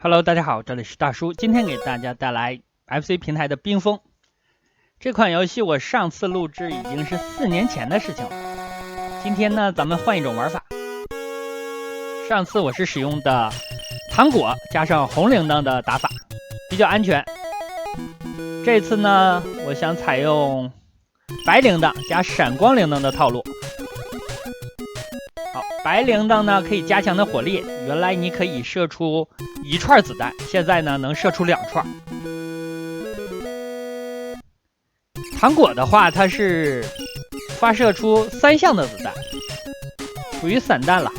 Hello， 大家好，这里是大叔，今天给大家带来 FC 平台的冰封。这款游戏我上次录制已经是4年前的事情了。今天呢，咱们换一种玩法。上次我是使用的糖果加上红铃铛的打法，比较安全。这次呢，我想采用白铃铛加闪光铃铛的套路。好，白铃铛呢可以加强的火力，原来你可以射出1串子弹，现在呢能射出2串。糖果的话，它是发射出3项的子弹，属于散弹了，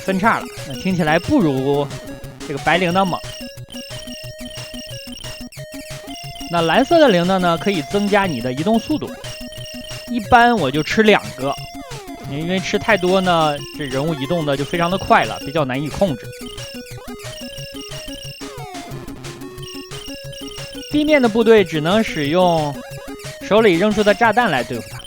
分叉了，听起来不如这个白铃铛猛。那蓝色的铃铛呢，可以增加你的移动速度，一般我就吃2个。因为吃太多呢，这人物移动的就非常的快了，比较难以控制。地面的部队只能使用手里扔出的炸弹来对付它。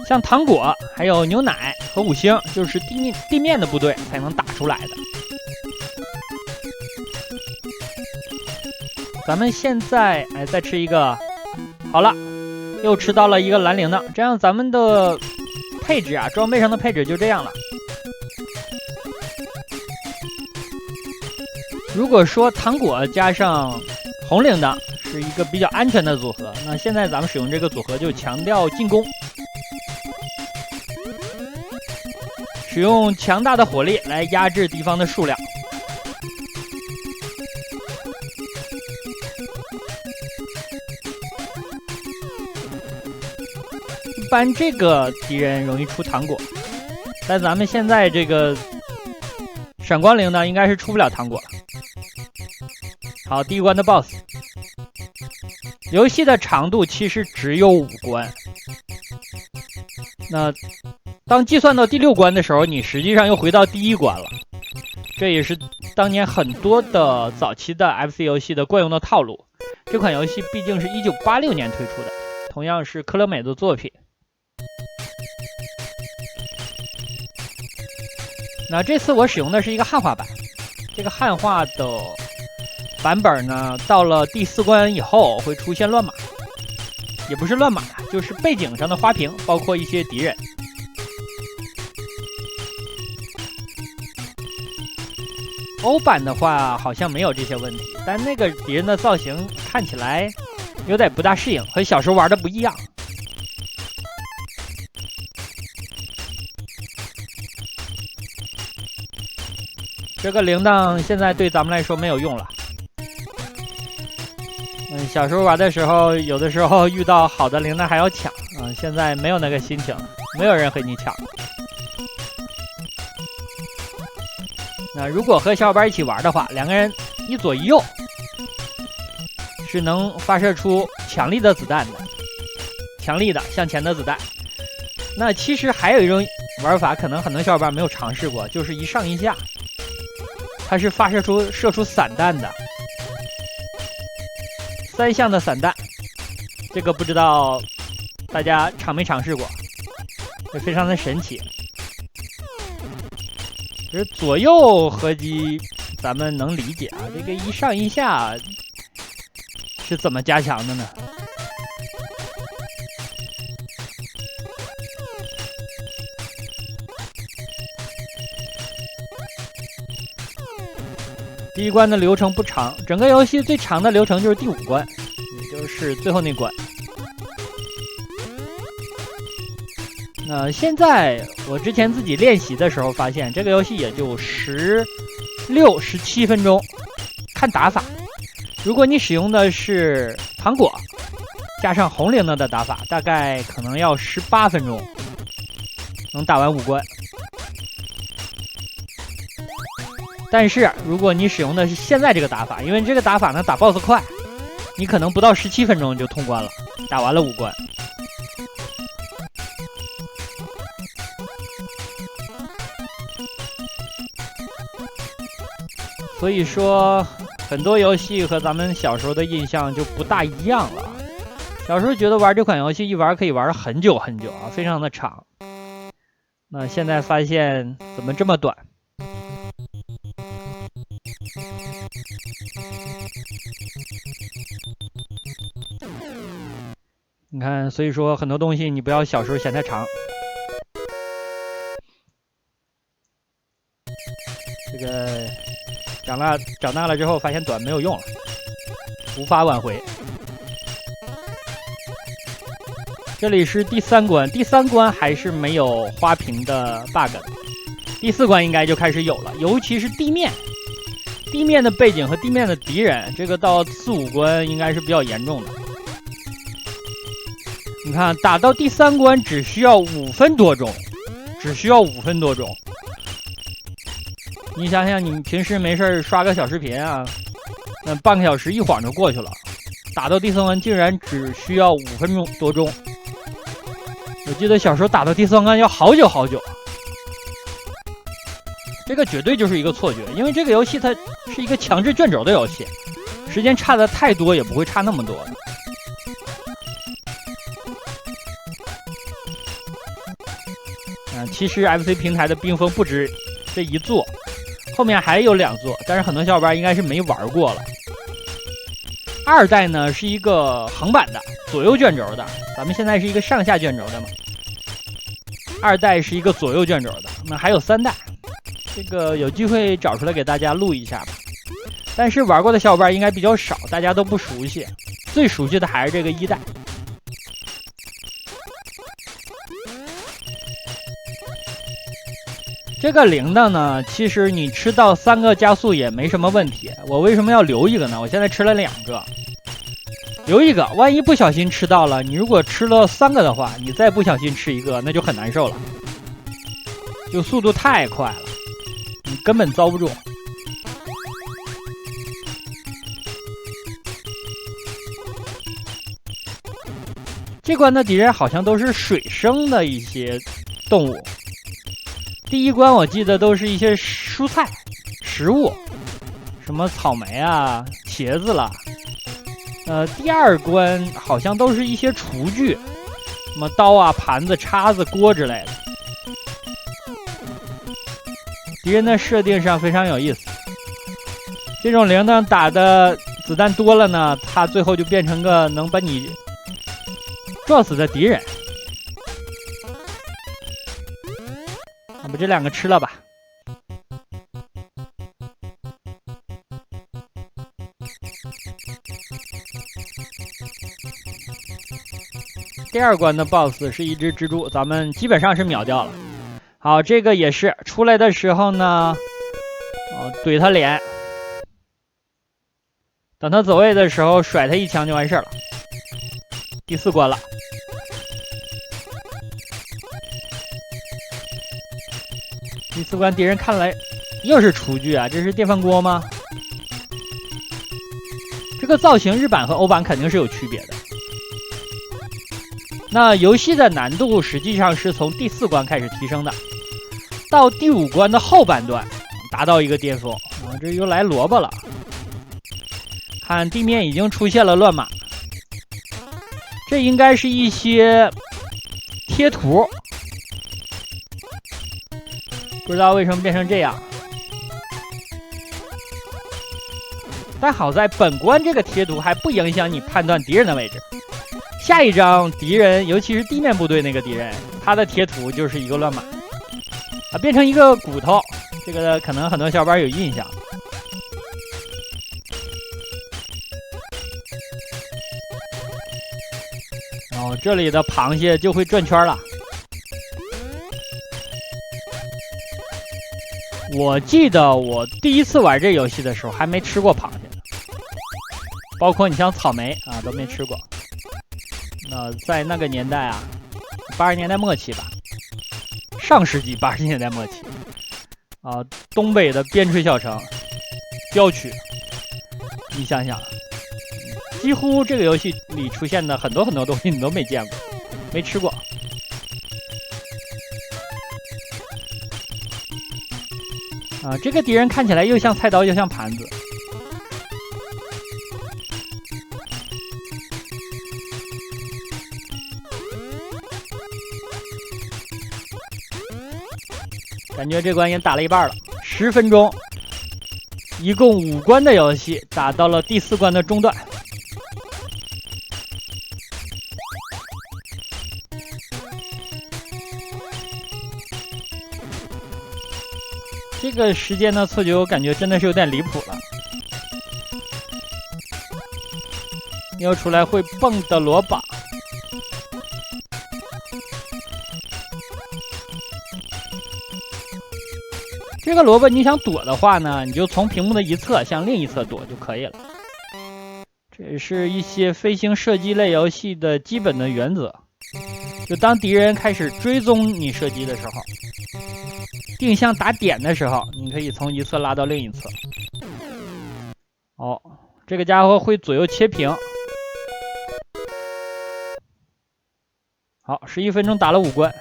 像糖果、还有牛奶和5星，就是地面的部队才能打出来的。咱们现在再吃一个。好了，又吃到了一个蓝铃铛，这样咱们的配置装备上的配置就这样了。如果说糖果加上红铃铛是一个比较安全的组合，那现在咱们使用这个组合就强调进攻，使用强大的火力来压制敌方的数量。一般这个敌人容易出糖果，但咱们现在这个闪光铃呢，应该是出不了糖果了。好，第一关的 BOSS。游戏的长度其实只有5关，那当计算到第6关的时候，你实际上又回到第1关了。这也是当年很多的早期的 FC 游戏的惯用的套路。这款游戏毕竟是1986年推出的，同样是科乐美的作品。那这次我使用的是一个汉化版，这个汉化的版本呢，到了第4关以后会出现乱码，也不是乱码，就是背景上的花屏，包括一些敌人。欧版的话好像没有这些问题，但那个敌人的造型看起来有点不大适应，和小时候玩的不一样。这个铃铛现在对咱们来说没有用了。小时候玩的时候，有的时候遇到好的铃铛还要抢，现在没有那个心情了，没有人和你抢。那如果和小伙伴一起玩的话，2个人一左一右，是能发射出强力的子弹的，强力的向前的子弹。那其实还有一种玩法，可能很多小伙伴没有尝试过，就是一上一下。它是射出散弹的，3项的散弹，这个不知道大家尝没尝试过，也非常的神奇。其实左右合击咱们能理解啊，这个一上一下是怎么加强的呢？第1关的流程不长，整个游戏最长的流程就是第5关，也就是最后那关。现在我之前自己练习的时候发现，这个游戏也就16、17分钟，看打法。如果你使用的是糖果加上红铃铛的打法，大概可能要18分钟能打完5关。但是如果你使用的是现在这个打法，因为这个打法呢打 BOSS 快，你可能不到17分钟就通关了，打完了5关。所以说很多游戏和咱们小时候的印象就不大一样了。小时候觉得玩这款游戏一玩可以玩很久很久啊，非常的长。那现在发现怎么这么短？你看，所以说很多东西你不要小时候嫌太长。这个长大了之后发现短没有用了，无法挽回。这里是第3关，第3关还是没有花瓶的 bug， 第4关应该就开始有了，尤其是地面的背景和地面的敌人，这个到4、5关应该是比较严重的。你看，打到第3关只需要5分多钟，你想想，你平时没事刷个小视频啊，那半个小时一晃就过去了，打到第3关竟然只需要5分多钟。我记得小时候打到第3关要好久，这个绝对就是一个错觉，因为这个游戏它是一个强制卷轴的游戏，时间差的太多也不会差那么多的。其实 FC 平台的冰封不止这一座，后面还有2座，但是很多小伙伴应该是没玩过了。2代呢是一个横版的左右卷轴的，咱们现在是一个上下卷轴的嘛。2代是一个左右卷轴的，那还有3代，这个有机会找出来给大家录一下吧。但是玩过的小伙伴应该比较少，大家都不熟悉，最熟悉的还是这个1代。这个铃铛呢，其实你吃到3个加速也没什么问题。我为什么要留一个呢？我现在吃了2个，留一个，万一不小心吃到了，你如果吃了3个的话，你再不小心吃1个，那就很难受了，就速度太快了，你根本遭不住。这关的敌人好像都是水生的一些动物。第1关我记得都是一些蔬菜、食物，什么草莓啊、茄子啦。第2关好像都是一些厨具，什么刀啊、盘子、叉子、锅之类的。敌人的设定上非常有意思。这种铃铛打的子弹多了呢，它最后就变成个能把你撞死的敌人。把这2个吃了吧。第2关的 BOSS 是一只蜘蛛，咱们基本上是秒掉了。好，这个也是出来的时候呢，怼他脸，等他走位的时候甩他一枪就完事了。第4关了。第4关敌人看来又是厨具啊，这是电饭锅吗？这个造型日版和欧版肯定是有区别的。那游戏的难度实际上是从第4关开始提升的，到第5关的后半段达到一个巅峰。这又来萝卜了，看地面已经出现了乱码，这应该是一些贴图。不知道为什么变成这样，但好在本关这个贴图还不影响你判断敌人的位置。下一张敌人，尤其是地面部队那个敌人，他的贴图就是一个乱码啊，变成一个骨头，这个可能很多小伙伴有印象。然后这里的螃蟹就会转圈了。我记得我第1次玩这游戏的时候还没吃过螃蟹呢，包括你像草莓啊都没吃过。在那个年代啊，80年代末期吧，上世纪80年代末期啊，东北的边陲小城郊区，你想想，几乎这个游戏里出现的很多东西你都没见过，没吃过。这个敌人看起来又像菜刀又像盘子。感觉这关也打了一半了，10分钟，一共5关的游戏，打到了第4关的中段。这个时间的错觉，我感觉真的是有点离谱了。又出来会蹦的萝卜。这个萝卜你想躲的话呢，你就从屏幕的一侧向另一侧躲就可以了。这是一些飞行射击类游戏的基本的原则。就当敌人开始追踪你射击的时候，定向打点的时候，你可以从一侧拉到另一侧。哦，这个家伙会左右切屏。好，11分钟打了5关，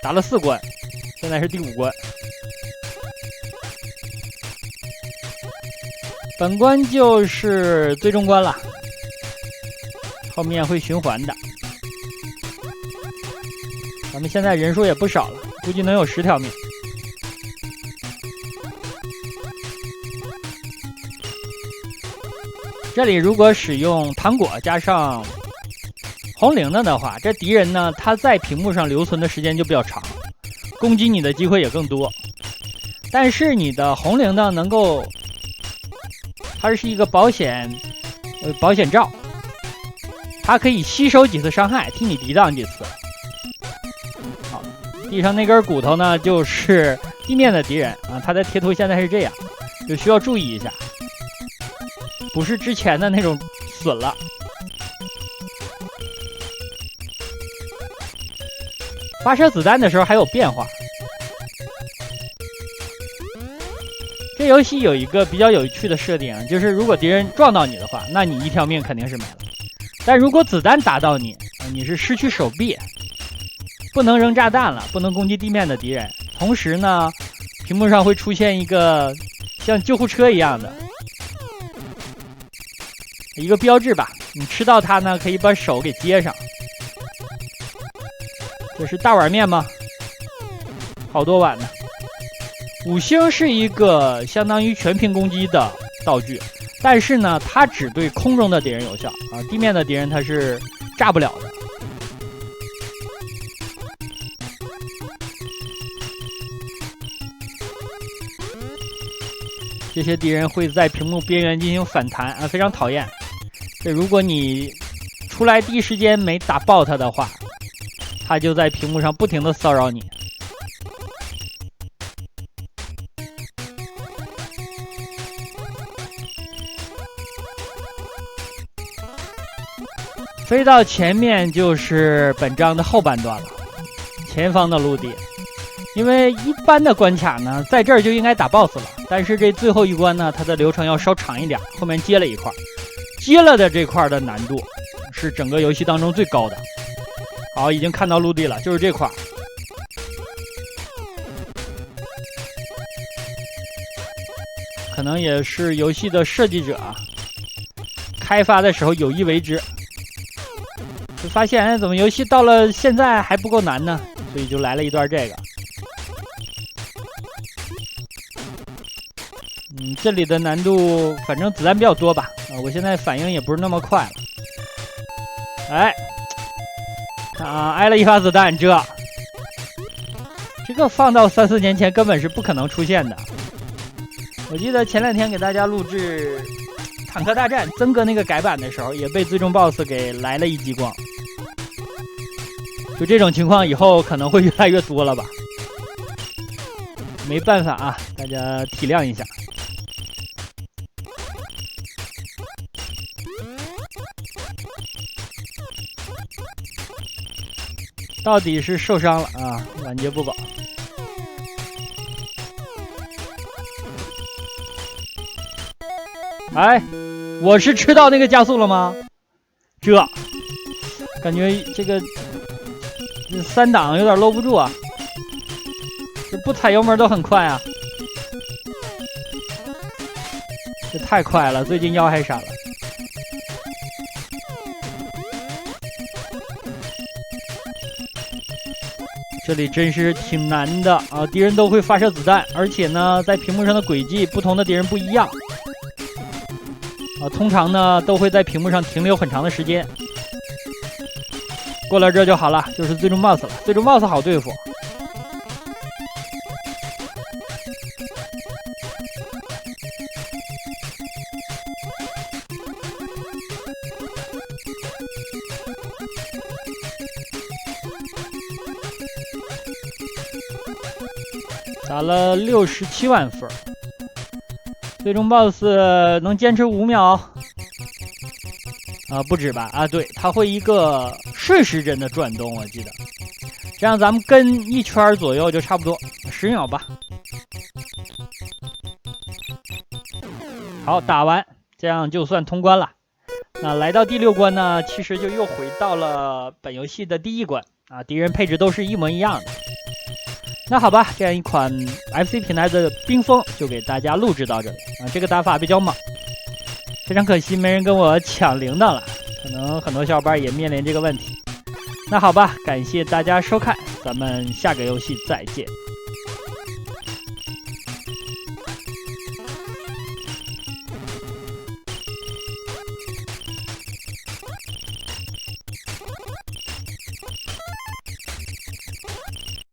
打了4关，现在是第5关。本关就是最终关了，后面会循环的。咱们现在人数也不少了，估计能有10条命。这里如果使用糖果加上红铃铛的话，这敌人呢，他在屏幕上留存的时间就比较长，攻击你的机会也更多。但是你的红铃铛能够，它是一个保险罩，它可以吸收几次伤害，替你抵挡几次。好，地上那根骨头呢，就是地面的敌人啊，他的贴图现在是这样，就需要注意一下，不是之前的那种损了。发射子弹的时候还有变化。这游戏有一个比较有趣的设定，就是如果敌人撞到你的话，那你1条命肯定是没了。但如果子弹打到你，你是失去手臂，不能扔炸弹了，不能攻击地面的敌人。同时呢，屏幕上会出现一个像救护车一样的一个标志吧，你吃到它呢，可以把手给接上。这是大碗面吗？好多碗呢。5星是一个相当于全屏攻击的道具，但是呢，它只对空中的敌人有效啊，地面的敌人它是炸不了的。这些敌人会在屏幕边缘进行反弹啊，非常讨厌。这如果你出来第一时间没打爆它的话，它就在屏幕上不停的骚扰你。飞到前面就是本章的后半段了，前方的陆地。因为一般的关卡呢，在这儿就应该打 BOSS 了，但是这最后一关呢，它的流程要稍长一点，后面接了一块，接了的这块的难度是整个游戏当中最高的。好，已经看到陆地了，就是这块。可能也是游戏的设计者开发的时候有意为之，就发现怎么游戏到了现在还不够难呢，所以就来了一段这个。这里的难度反正子弹比较多吧，我现在反应也不是那么快了。哎，挨了一发子弹，这个放到3、4年前根本是不可能出现的。我记得前2天给大家录制坦克大战曾哥那个改版的时候，也被最终 BOSS 给来了一激光。就这种情况以后可能会越来越多了吧，没办法啊，大家体谅一下。到底是受伤了啊，晚节不保。哎，我是吃到那个加速了吗？这感觉这个3档有点搂不住啊，这不踩油门都很快啊，这太快了，最近腰还闪了。这里真是挺难的啊！敌人都会发射子弹，而且呢，在屏幕上的轨迹，不同的敌人不一样啊。通常呢，都会在屏幕上停留很长的时间。过了这就好了，就是最终 BOSS 了。最终 BOSS 好对付。打了67万分，最终 BOSS 能坚持5秒啊，不止吧？啊，对，它会一个顺时针的转动，我记得，这样咱们跟1圈左右就差不多10秒吧。好，打完，这样就算通关了。那来到第6关呢，其实就又回到了本游戏的第1关啊，敌人配置都是一模一样的。那好吧，这样一款 FC 平台的冰封就给大家录制到这里啊。这个打法比较猛，非常可惜没人跟我抢铃铛了，可能很多小伙伴也面临这个问题。那好吧，感谢大家收看，咱们下个游戏再见。